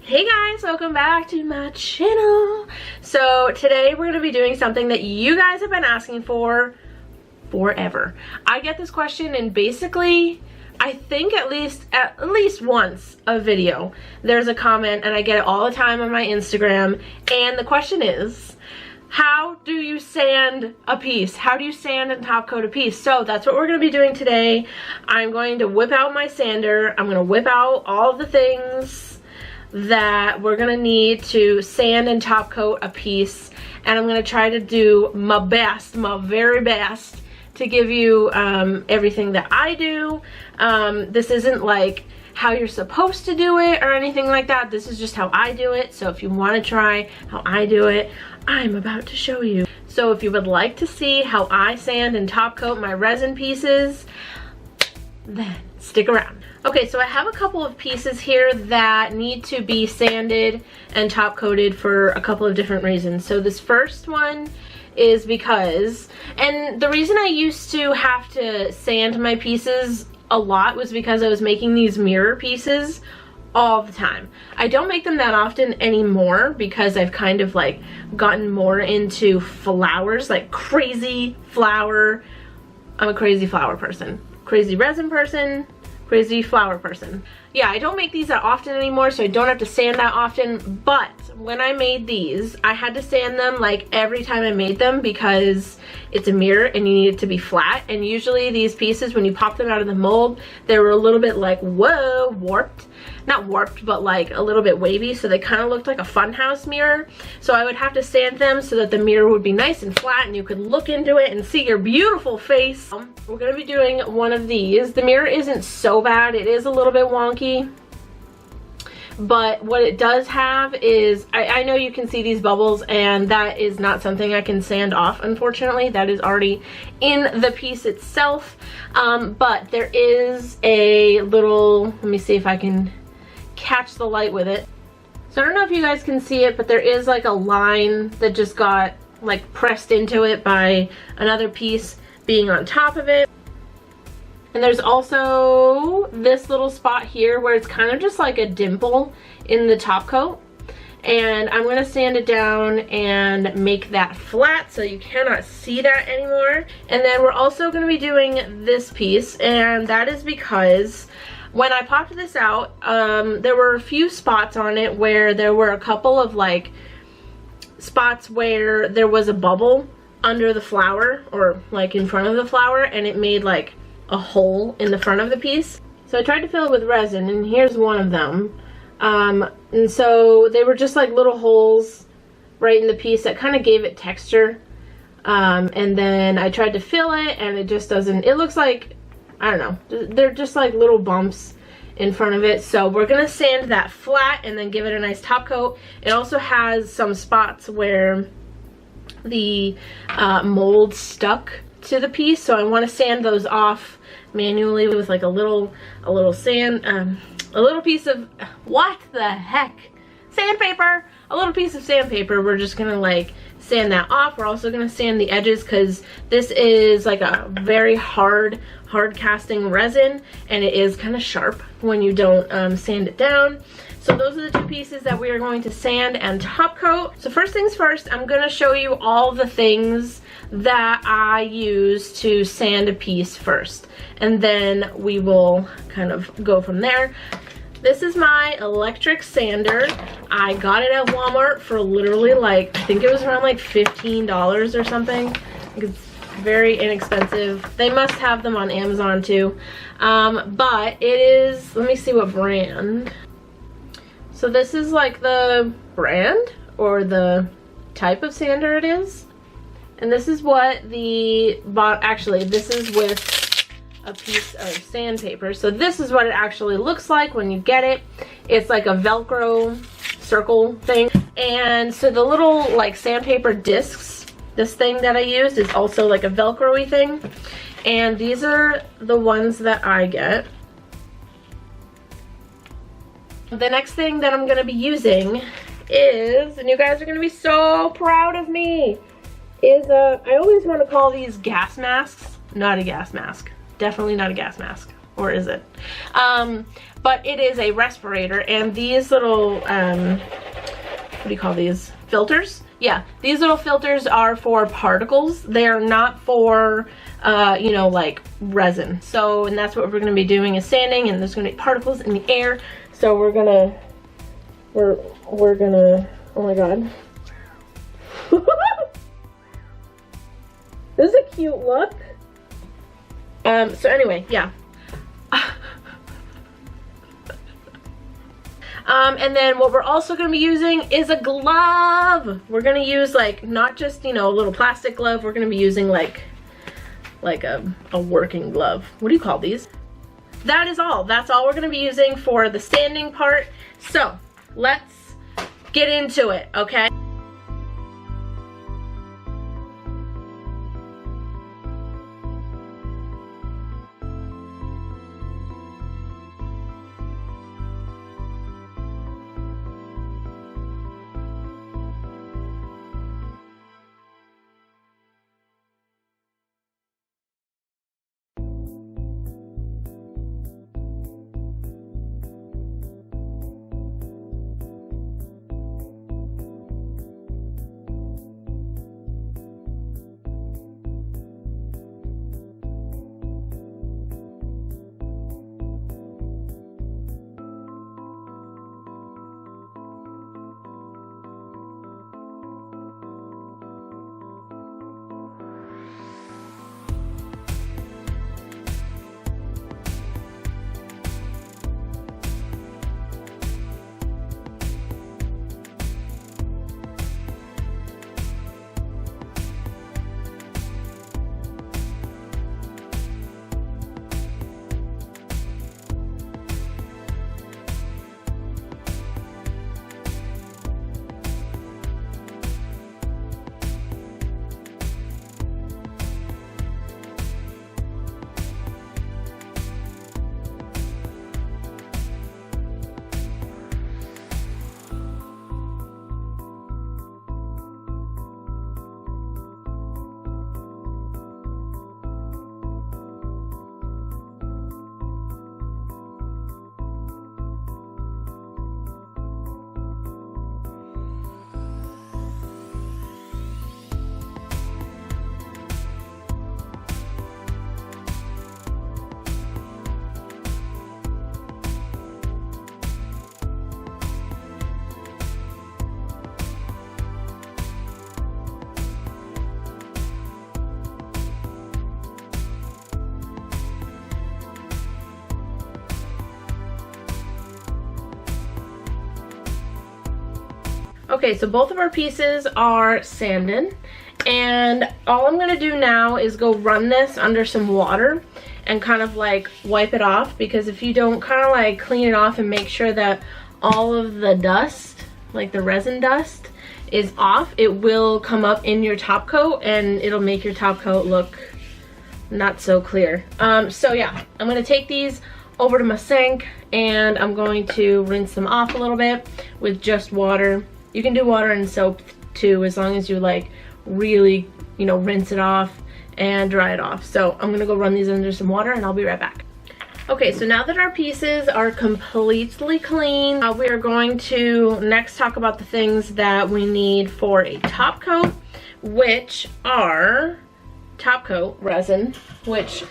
Hey guys, welcome back to my channel. So today we're going to be doing something that you guys have been asking for forever. I get this question in basically, I think at least once a video. There's a comment and I get it all the time on my Instagram, and the question is, how do you sand a piece? How do you sand and top coat a piece? So that's what we're going to be doing today. I'm going to whip out my sander. I'm going to whip out all of the things that we're gonna need to sand and top coat a piece, and I'm gonna try to do my best, my very best, to give you everything that I do. This isn't like how you're supposed to do it or anything like that. This is just how I do it. So if you want to try how I do it, I'm about to show you. So if you would like to see how I sand and top coat my resin pieces, then stick around. Okay, so I have a couple of pieces here that need to be sanded and top coated for a couple of different reasons. So this first one is because, and the reason I used to have to sand my pieces a lot was because I was making these mirror pieces all the time. I don't make them that often anymore because I've kind of like gotten more into flowers, like crazy flower. I'm a crazy flower person, crazy resin person, crazy flower person. Yeah, I don't make these that often anymore, so I don't have to sand that often, but when I made these, I had to sand them like every time I made them because it's a mirror and you need it to be flat, and usually these pieces, when you pop them out of the mold, they were a little bit like, whoa, warped. Not warped, but like a little bit wavy, so they kind of looked like a funhouse mirror. So I would have to sand them so that the mirror would be nice and flat and you could look into it and see your beautiful face. We're going to be doing one of these. The mirror isn't so bad. It is a little bit wonky, but what it does have is, I know you can see these bubbles, and that is not something I can sand off, unfortunately. That is already in the piece itself. But there is a little, let me see if I can catch the light with it. So I don't know if you guys can see it, but there is like a line that just got like pressed into it by another piece being on top of it. And there's also this little spot here where it's kind of just like a dimple in the top coat. And I'm going to sand it down and make that flat so you cannot see that anymore. And then we're also going to be doing this piece, and that is because when I popped this out, there were a few spots on it where there were a couple of like spots where there was a bubble under the flower, or like in front of the flower, and it made like a hole in the front of the piece. So I tried to fill it with resin, and here's one of them. And so they were just like little holes right in the piece that kind of gave it texture. And then I tried to fill it, and it just doesn't, it looks like, I don't know, they're just like little bumps in front of it. So we're gonna sand that flat and then give it a nice top coat. It also has some spots where the mold stuck to the piece, so I want to sand those off manually with like a little sand, a little piece of, what the heck, sandpaper, a little piece of sandpaper. We're just gonna like sand that off. We're also gonna sand the edges because this is like a very hard casting resin, and it is kind of sharp when you don't sand it down. So those are the two pieces that we are going to sand and top coat. So first things first, I'm gonna show you all the things that I use to sand a piece first, and then we will kind of go from there. This is my electric sander. I got it at Walmart for literally like, I think it was around like $15 or something. It's very inexpensive. They must have them on Amazon too. But it is, let me see what brand. So this is like the brand or the type of sander it is. And this is what the, actually this is with a piece of sandpaper. So this is what it actually looks like when you get it. It's like a Velcro circle thing. And so the little like sandpaper discs, this thing that I used is also like a Velcro-y thing. And these are the ones that I get. The next thing that I'm going to be using is, and you guys are going to be so proud of me, is I always want to call these gas masks. Not a gas mask. Definitely not a gas mask. Or is it? but it is a respirator, and these little, what do you call these? Filters? Yeah, these little filters are for particles. They're not for, you know, like resin. So, and that's what we're gonna be doing is sanding, and there's gonna be particles in the air. So we're gonna, oh my God. This is a cute look. So anyway, yeah. And then what we're also going to be using is a glove. We're going to use like, not just, you know, a little plastic glove. We're going to be using like a working glove. What do you call these? That is all. That's all we're going to be using for the sanding part. So let's get into it, okay? Okay, so both of our pieces are sanded, and all I'm gonna do now is go run this under some water and kind of like wipe it off, because if you don't kind of like clean it off and make sure that all of the dust, like the resin dust, is off, it will come up in your top coat and it'll make your top coat look not so clear. So yeah, I'm gonna take these over to my sink and I'm going to rinse them off a little bit with just water. You can do water and soap too, as long as you like really, you know, rinse it off and dry it off. So I'm gonna go run these under some water and I'll be right back. Okay, so now that our pieces are completely clean, we are going to next talk about the things that we need for a top coat, which are top coat resin, which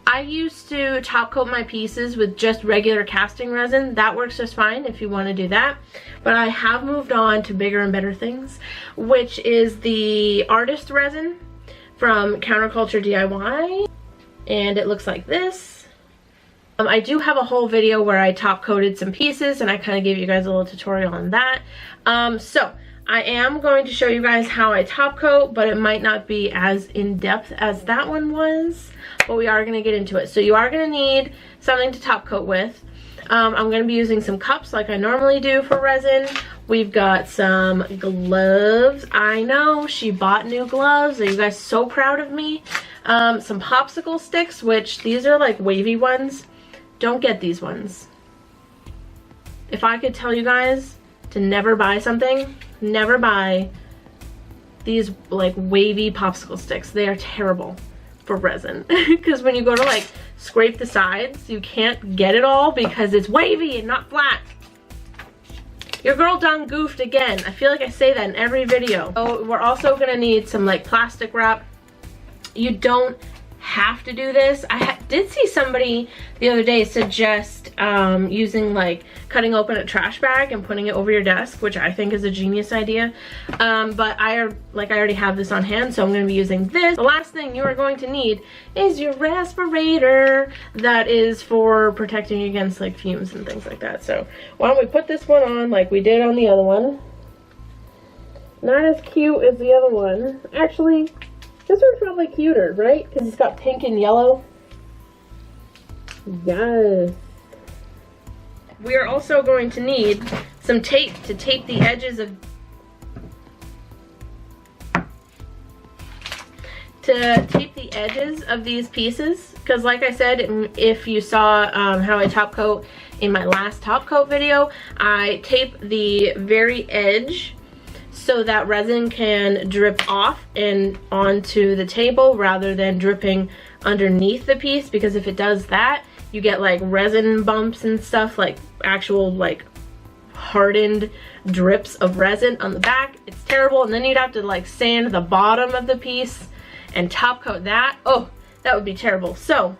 I used to top coat my pieces with just regular casting resin. That works just fine if you want to do that. But I have moved on to bigger and better things, which is the artist resin from CounterCultureDIY. And it looks like this. I do have a whole video where I top coated some pieces and I kind of gave you guys a little tutorial on that. So I am going to show you guys how I top coat, but it might not be as in-depth as that one was, but we are going to get into it. So you are going to need something to top coat with. I'm going to be using some cups like I normally do for resin. We've got some gloves. I know, she bought new gloves. Are you guys so proud of me? Some popsicle sticks, which these are like wavy ones. Don't get these ones. If I could tell you guys to never buy something, never buy these like wavy popsicle sticks. They are terrible. for resin. Because when you go to like scrape the sides, you can't get it all because it's wavy and not flat. Your girl done goofed again. I feel like I say that in every video. Oh, we're also gonna need some like plastic wrap. You don't have to do this. I did see somebody the other day suggest using like cutting open a trash bag and putting it over your desk, which I think is a genius idea. But I already have this on hand, so I'm going to be using this. The last thing you are going to need is your respirator. That is for protecting against like fumes and things like that. So why don't we put this one on like we did on the other one. Not as cute as the other one. Actually, this one's probably cuter, right? Because it's got pink and yellow. Yes. We are also going to need some tape to tape the edges of these pieces. Because like I said, if you saw how I top coat in my last top coat video, I tape the very edge so that resin can drip off and onto the table rather than dripping underneath the piece, because if it does that, you get like resin bumps and stuff, like actual like hardened drips of resin on the back. It's terrible, and then you'd have to like sand the bottom of the piece and top coat that. Oh, that would be terrible. So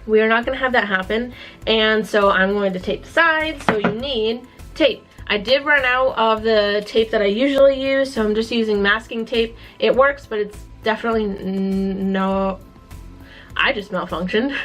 we are not going to have that happen, and so I'm going to tape the sides. So you need tape. I did run out of the tape that I usually use, so I'm just using masking tape. It works, but it's definitely I just malfunctioned.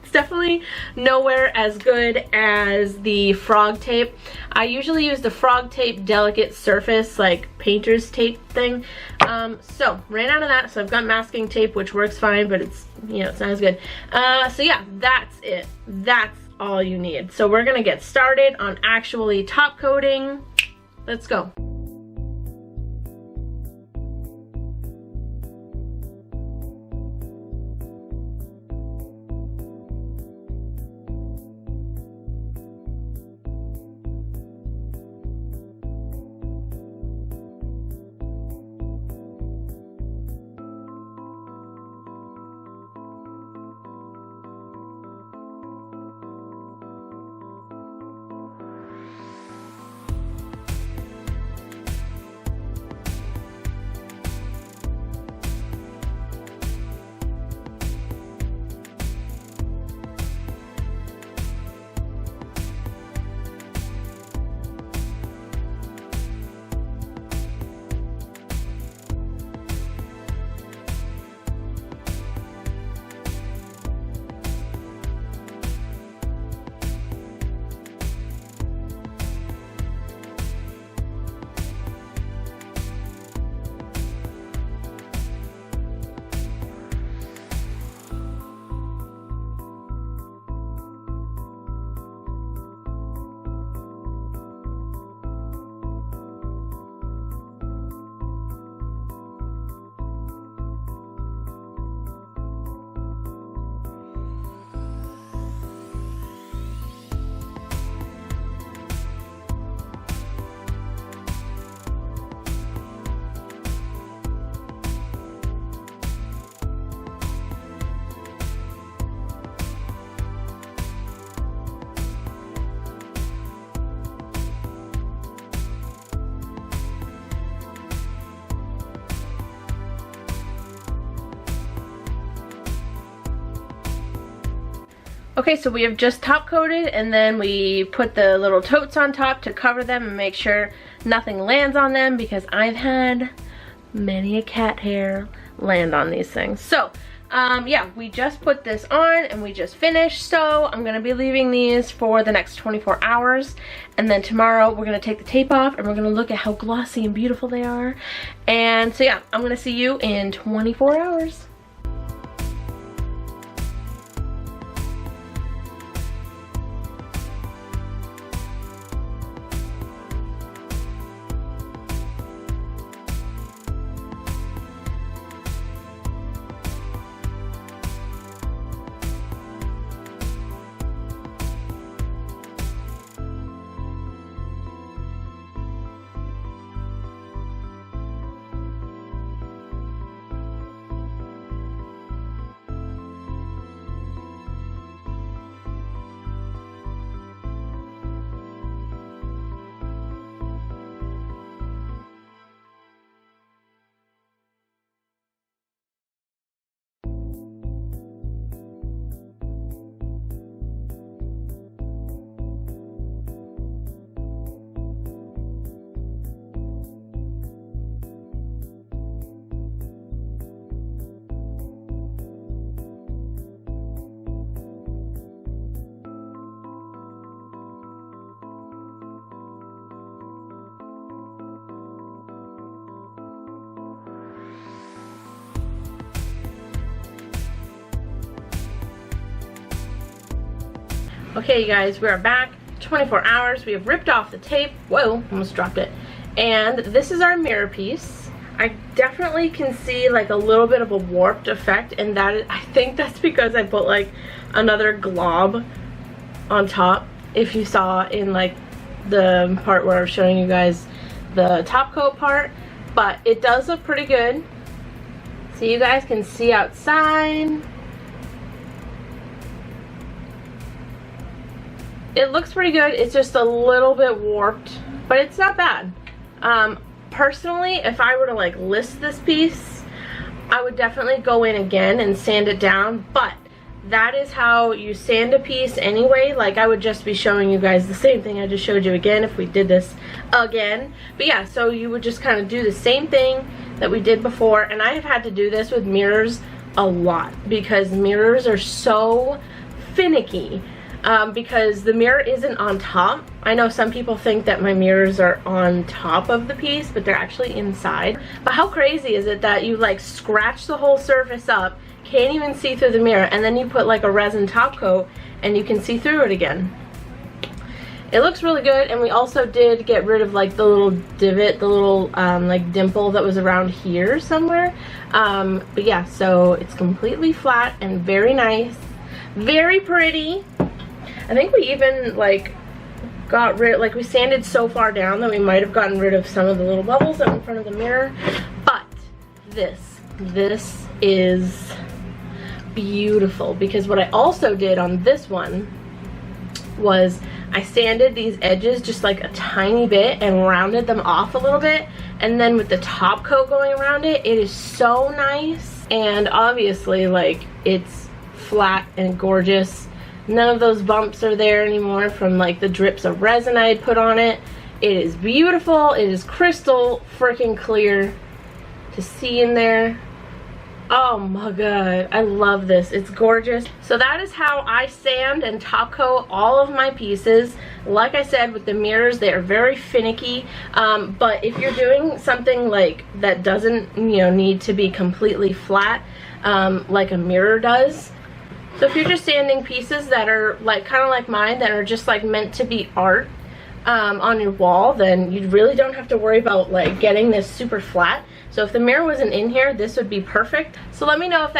It's definitely nowhere as good as the frog tape. I usually use the frog tape delicate surface, like painter's tape thing. So ran out of that, so I've got masking tape, which works fine, but it's, you know, it's not as good. So yeah, that's it. That's all you need. So we're gonna get started on actually top coating. Let's go. Okay, so we have just top coated, and then we put the little totes on top to cover them and make sure nothing lands on them, because I've had many a cat hair land on these things. So yeah, we just put this on and we just finished, so I'm gonna be leaving these for the next 24 hours, and then tomorrow we're gonna take the tape off and we're gonna look at how glossy and beautiful they are. And so yeah, I'm gonna see you in 24 hours. Okay, you guys, we are back. 24 hours. We have ripped off the tape. Whoa, almost dropped it. And this is our mirror piece. I definitely can see like a little bit of a warped effect, and that is, I think that's because I put like another glob on top. If you saw in like the part where I was showing you guys the top coat part, but it does look pretty good. So you guys can see outside. It looks pretty good. It's just a little bit warped, but it's not bad. Personally, if I were to like list this piece, I would definitely go in again and sand it down, but that is how you sand a piece anyway. Like, I would just be showing you guys the same thing I just showed you again if we did this again. But yeah, so you would just kind of do the same thing that we did before, and I have had to do this with mirrors a lot because mirrors are so finicky. Because the mirror isn't on top. I know some people think that my mirrors are on top of the piece, but they're actually inside. But how crazy is it that you like scratch the whole surface up, can't even see through the mirror, and then you put like a resin top coat and you can see through it again. It looks really good, and we also did get rid of like the little divot, the little like dimple that was around here somewhere. But yeah, so it's completely flat and very nice, very pretty. I think we even like got rid, like we sanded so far down that we might have gotten rid of some of the little bubbles that were in front of the mirror. But this is beautiful, because what I also did on this one was I sanded these edges just like a tiny bit and rounded them off a little bit, and then with the top coat going around it, it is so nice. And obviously like it's flat and gorgeous. None of those bumps are there anymore from like the drips of resin I had put on it. It is beautiful. It is crystal freaking clear to see in there. Oh my god, I love this. It's gorgeous. So that is how I sand and top coat all of my pieces. Like I said, with the mirrors, they are very finicky, but if you're doing something like that doesn't, you know, need to be completely flat, like a mirror does. So if you're just sanding pieces that are like kind of like mine, that are just like meant to be art on your wall, then you really don't have to worry about like getting this super flat. So if the mirror wasn't in here, this would be perfect. So let me know if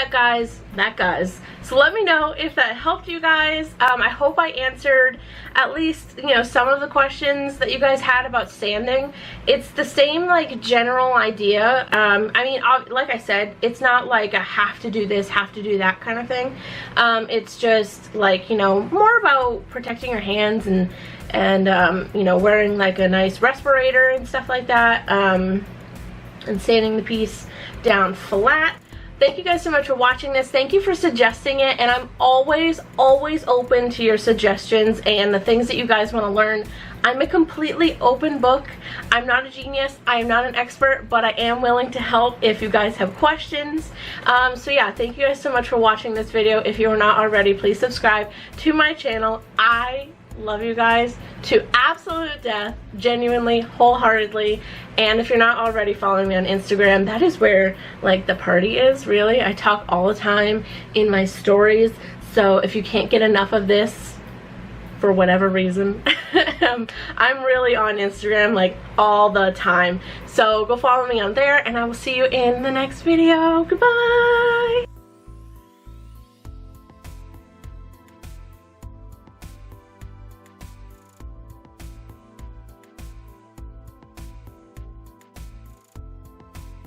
so let me know if that helped you guys. I hope I answered at least, you know, some of the questions that you guys had about sanding. It's the same like general idea. I mean, like I said, it's not like a have to do this, have to do that kind of thing. It's just like, you know, more about protecting your hands and you know, wearing like a nice respirator and stuff like that, and sanding the piece down flat. Thank you guys so much for watching this. Thank you for suggesting it, and I'm always open to your suggestions and the things that you guys want to learn. I'm a completely open book. I'm not a genius, I am not an expert, but I am willing to help if you guys have questions. So yeah, thank you guys so much for watching this video. If you are not already, please subscribe to my channel. I love you guys to absolute death, genuinely, wholeheartedly. And if you're not already following me on Instagram, that is where like the party is, really. I talk all the time in my stories, so if you can't get enough of this for whatever reason, I'm really on Instagram like all the time. So go follow me on there, and I will see you in the next video. Goodbye.